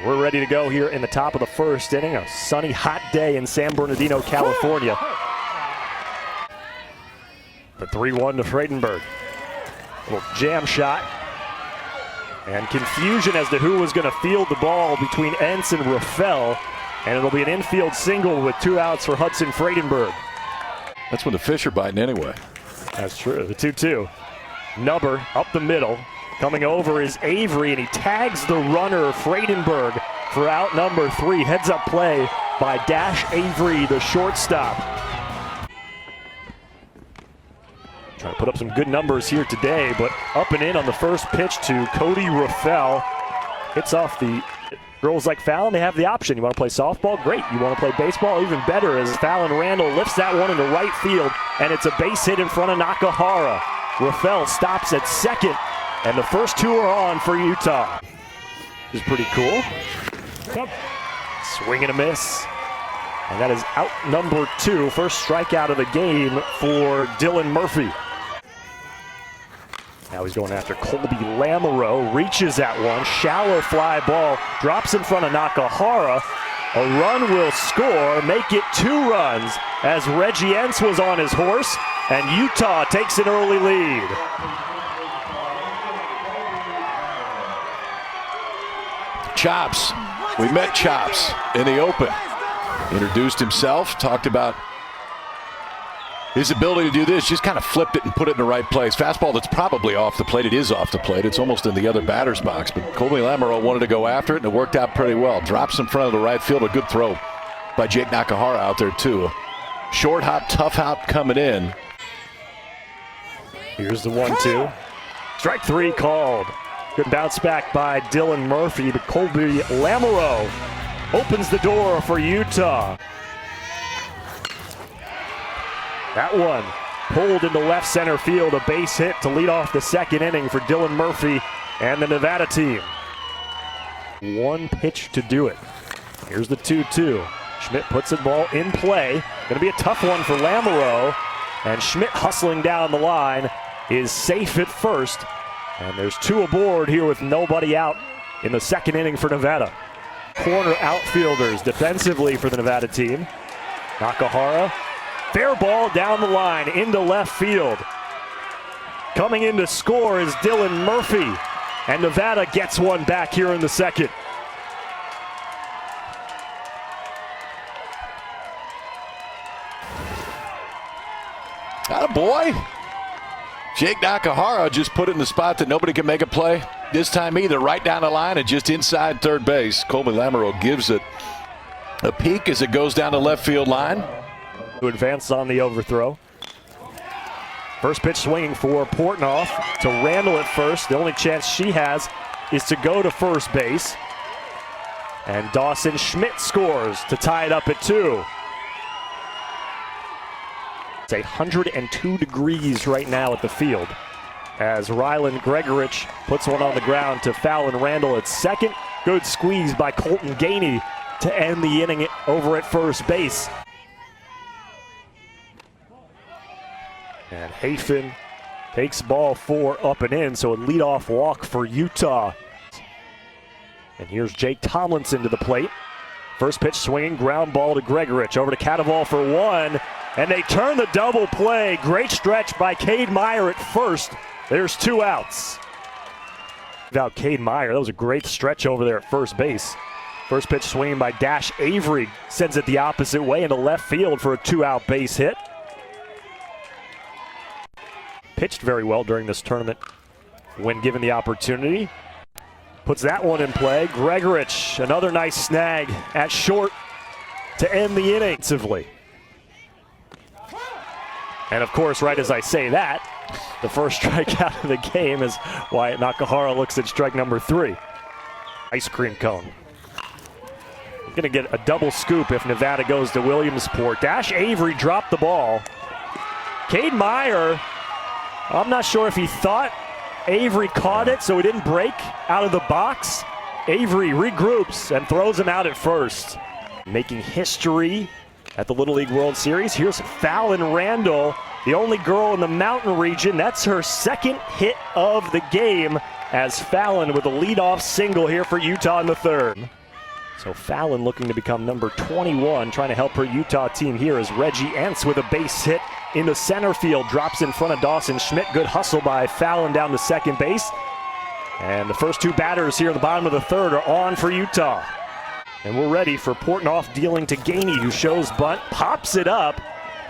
We're ready to go here in the top of the first inning. A sunny, hot day in San Bernardino, California. The 3-1 to Fredenberg. Little jam shot. And confusion as to who was going to field the ball between Entz and Raffel. And it'll be an infield single with 2 outs for Hudson Fredenberg. That's when the fish are biting anyway. That's true. The 2-2. Nubber up the middle. Coming over is Avery, and he tags the runner, Fredenberg, for out number 3. Heads up play by Dash Avery, the shortstop. Trying to put up some good numbers here today, but up and in on the first pitch to Cody Raffel. Hits off the girls like Fallon. They have the option. You want to play softball? Great. You want to play baseball? Even better, as Fallon Randall lifts that one into right field, and it's a base hit in front of Nakahara. Raffel stops at second, and the first 2 are on for Utah. This is pretty cool. Swing and a miss. And that is out number 2. First strikeout of the game for Dylan Murphy. Now he's going after Colby Lamoureux. Reaches at one. Shallow fly ball. Drops in front of Nakahara. A run will score. Make it 2 runs as Reggie Entz was on his horse. And Utah takes an early lead. Chops. We met Chops in the open. Introduced himself, talked about his ability to do this. Just kind of flipped it and put it in the right place. Fastball that's probably off the plate. It is off the plate. It's almost in the other batter's box. But Colby Lamoureux wanted to go after it, and it worked out pretty well. Drops in front of the right field. A good throw by Jake Nakahara out there, too. Short hop, tough hop coming in. Here's the 1-2. Strike 3 called. Good bounce back by Dylan Murphy, but Colby Lamoureux opens the door for Utah. That one pulled into left center field, a base hit to lead off the second inning for Dylan Murphy and the Nevada team. 1 pitch to do it. Here's the 2-2. Schmidt puts the ball in play. Going to be a tough one for Lamoureux. And Schmidt hustling down the line is safe at first. And there's 2 aboard here with nobody out in the second inning for Nevada. Corner outfielders defensively for the Nevada team. Nakahara, fair ball down the line into left field. Coming in to score is Dylan Murphy. And Nevada gets one back here in the second. Attaboy. Jake Nakahara just put it in the spot that nobody can make a play this time either. Right down the line and just inside third base. Colby Lamoureux gives it a peek as it goes down the left field line. To advance on the overthrow. First pitch swinging for Portnoff to Randall at first. The only chance she has is to go to first base. And Dawson Schmidt scores to tie it up at 2. It's 102 degrees right now at the field as Rylan Gregorich puts one on the ground to Fallon Randall at second. Good squeeze by Colton Gainey to end the inning over at first base. And Hafen takes ball 4 up and in, so a leadoff walk for Utah. And here's Jake Tomlinson to the plate. First pitch swinging, ground ball to Gregorich. Over to Cadaval for 1. And they turn the double play. Great stretch by Cade Meyer at first. There's 2 outs. Without Cade Meyer, that was a great stretch over there at first base. First pitch swinging by Dash Avery. Sends it the opposite way into left field for a 2-out base hit. Pitched very well during this tournament when given the opportunity. Puts that one in play. Gregorich, another nice snag at short to end the inning. And of course, right as I say that, the first strikeout of the game is Wyatt Nakahara looks at strike number 3. Ice cream cone. Going to get a double scoop if Nevada goes to Williamsport. Dash Avery dropped the ball. Cade Meyer, I'm not sure if he thought Avery caught it, so he didn't break out of the box. Avery regroups and throws him out at first. Making history at the Little League World Series. Here's Fallon Randall, the only girl in the Mountain region. That's her second hit of the game as Fallon with a leadoff single here for Utah in the third. So Fallon looking to become number 21, trying to help her Utah team here as Reggie Entz with a base hit into center field, drops in front of Dawson Schmidt. Good hustle by Fallon down to second base. And the first two batters here in the bottom of the third are on for Utah. And we're ready for Portnoff dealing to Gainey, who shows bunt, pops it up,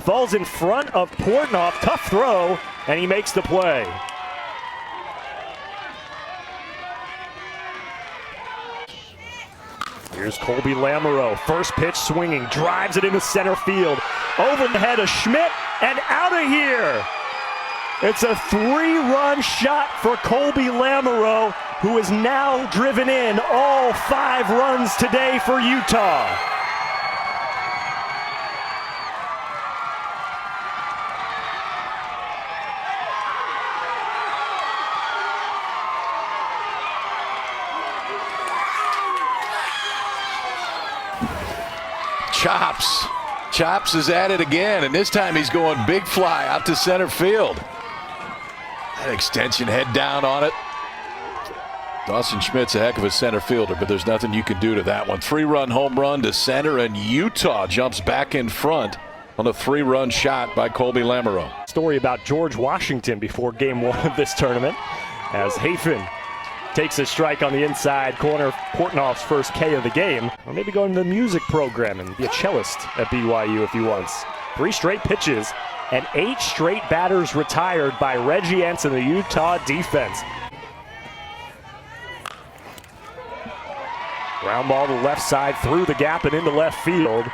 falls in front of Portnoff, tough throw, and he makes the play. Here's Colby Lamoureux, first pitch swinging, drives it into center field, over the head of Schmidt, and out of here. It's a three-run shot for Colby Lamoureux, who is now driven in all 5 runs today for Utah. Chops is at it again, and this time he's going big fly out to center field. That extension head down on it. Dawson Schmidt's a heck of a center fielder, but there's nothing you can do to that one. 3-run home run to center, and Utah jumps back in front on a 3-run shot by Colby Lamoureux. Story about George Washington before game 1 of this tournament, as Hafen takes a strike on the inside corner, Portnoff's first K of the game. Or maybe going to the music program and be a cellist at BYU if he wants. 3 straight pitches and 8 straight batters retired by Reggie Entz and the Utah defense. Ground ball to left side through the gap and into left field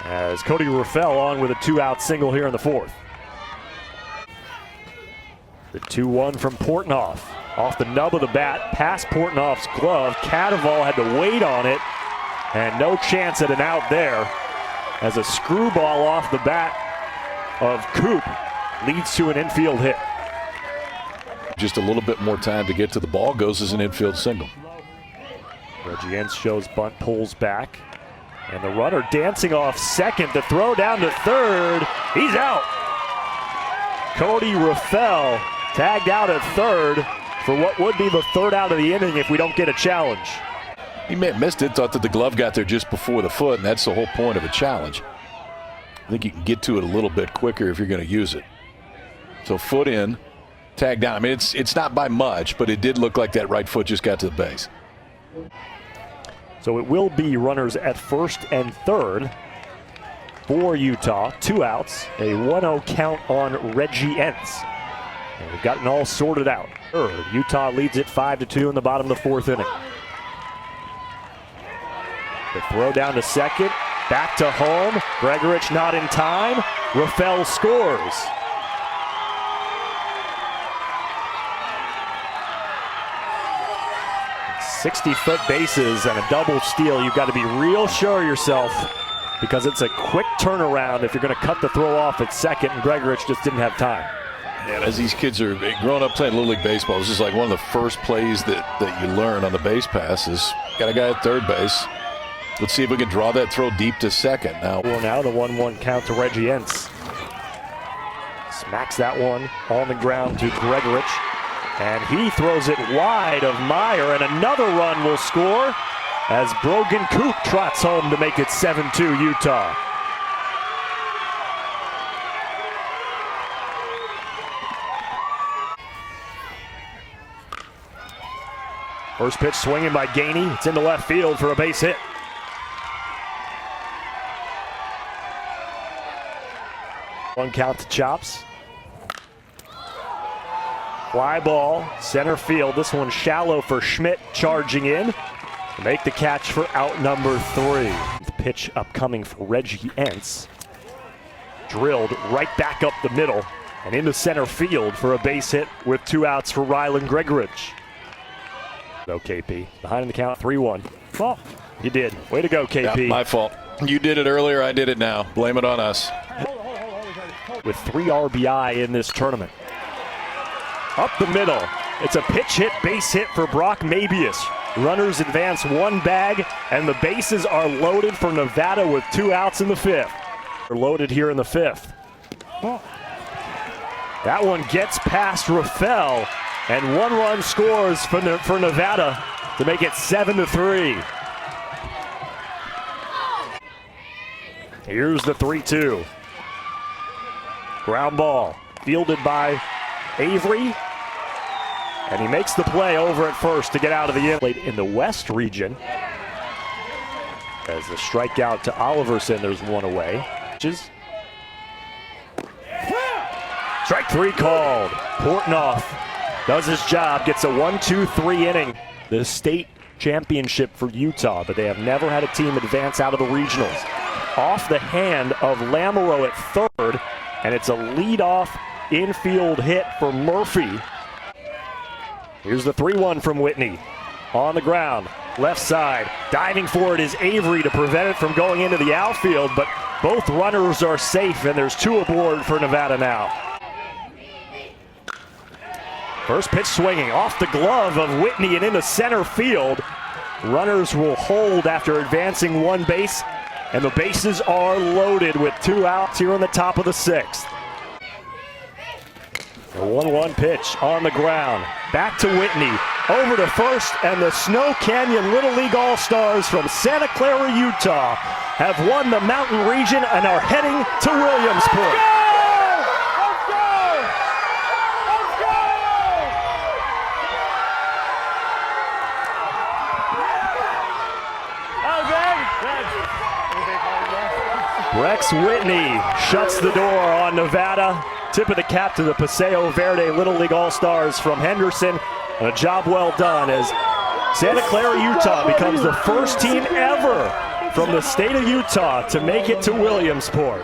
as Cody Raffel on with a 2-out single here in the 4th. The 2-1 from Portnoff. Off the nub of the bat, past Portnoff's glove. Cadival had to wait on it, and no chance at an out there as a screwball off the bat of Coop leads to an infield hit. Just a little bit more time to get to the ball, goes as an infield single. Reggie Entz shows bunt, pulls back, and the runner dancing off second. The throw down to third. He's out. Cody Raffel tagged out at third for what would be the 3rd out of the inning if we don't get a challenge. He may have missed it, thought that the glove got there just before the foot, and that's the whole point of a challenge. I think you can get to it a little bit quicker if you're going to use it. So foot in, tag down. I mean, it's not by much, but it did look like that right foot just got to the base. So it will be runners at first and third for Utah. 2 outs, a 1-0 count on Reggie Entz. And we've gotten all sorted out. Utah leads it 5-2 in the bottom of the 4th inning. The throw down to second, back to home. Gregorich not in time. Raffel scores. "60-foot bases and a double steal. You've got to be real sure of yourself because it's a quick turnaround if you're going to cut the throw off at second, and Gregorich just didn't have time. And as these kids are growing up playing Little League Baseball, this is like one of the first plays that you learn on the base pass is got a guy at third base. Let's see if we can draw that throw deep to second. Now the 1-1 count to Reggie Entz. Smacks that one on the ground to Gregorich. And he throws it wide of Meyer, and another run will score as Brogan Coop trots home to make it 7-2 Utah. First pitch swinging by Gainey. It's into left field for a base hit. One count to Chops. Fly ball, center field. This one shallow for Schmidt, charging in to make the catch for out number 3. The pitch upcoming for Reggie Entz. Drilled right back up the middle and into center field for a base hit with 2 outs for Rylan Gregorich. Go KP. Behind the count, 3-1. Oh, you did. Way to go, KP. Yeah, my fault. You did it earlier, I did it now. Blame it on us. With 3 RBI in this tournament. Up the middle. It's a pitch hit, base hit for Brock Mabius. Runners advance 1 bag, and the bases are loaded for Nevada with 2 outs in the 5th. They're loaded here in the 5th. That one gets past Raffel, and 1 run scores for Nevada to make it 7-3. Here's the 3-2. Ground ball fielded by Avery. And he makes the play over at first to get out of the inning. In the West region, as the strikeout to Oliverson, there's one away. Strike 3 called. Portnoff does his job, gets a 1-2-3 inning. The state championship for Utah, but they have never had a team advance out of the regionals. Off the hand of Lamoureux at third, and it's a leadoff infield hit for Murphy. Here's the 3-1 from Whitney. On the ground, left side. Diving for it is Avery to prevent it from going into the outfield, but both runners are safe, and there's 2 aboard for Nevada now. First pitch swinging off the glove of Whitney and into center field. Runners will hold after advancing 1 base, and the bases are loaded with 2 outs here on the top of the 6th. The 1-1 pitch on the ground. Back to Whitney. Over to first, and the Snow Canyon Little League All-Stars from Santa Clara, Utah have won the Mountain Region and are heading to Williamsport. Rex Whitney shuts the door on Nevada. Tip of the cap to the Paseo Verde Little League All-Stars from Henderson. And a job well done as Santa Clara, Utah becomes the first team ever from the state of Utah to make it to Williamsport.